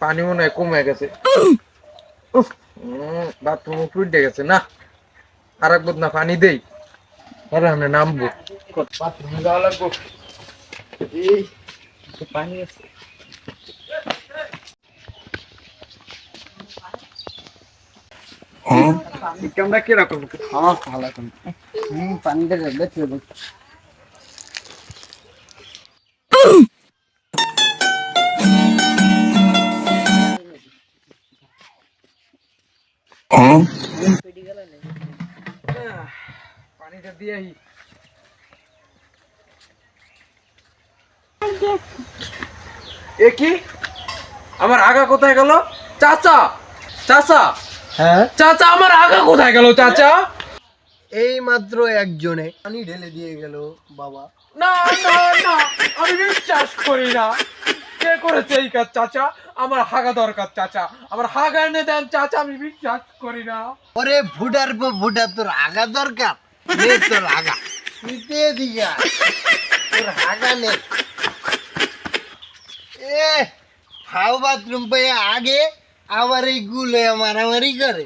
পানি মনে হয় কমে গেছে। বাথরুম ফুটে গেছে না, আর এক বোতল না পানি দেই, তাহলে আমরা নামবো। বাথরুমে যাওয়া লাগবো। এই পানি আছে। আমরা কিরকম? হ্যাঁ ভালো এখন পানিটা দেখতে হবে। পানিটা দিয়ে এ কি, আমার আগা কোথায় গেল? চাচা, চাচা, হ্যাঁ চাচা, আমার আগা কোথায় গেল চাচা? এই মাত্র একজনে পানি ঢেলে দিয়ে গেল বাবা। না না না, আমি বিশ্বাস করি না। কে করেছে এই কাজ চাচা? আমার হাগা দরকার চাচা, আমার হাগা এনে দেন চাচা, আমি বিশ্বাস করি না। ওরে ফুটার পর ফুটা তোর আগা দরকার, নে তোর আগা নিতে দিগা তোর আগা নে। এ হাও বাথরুম পেয়ে আগে আবার এই গুলে মারামারি করে।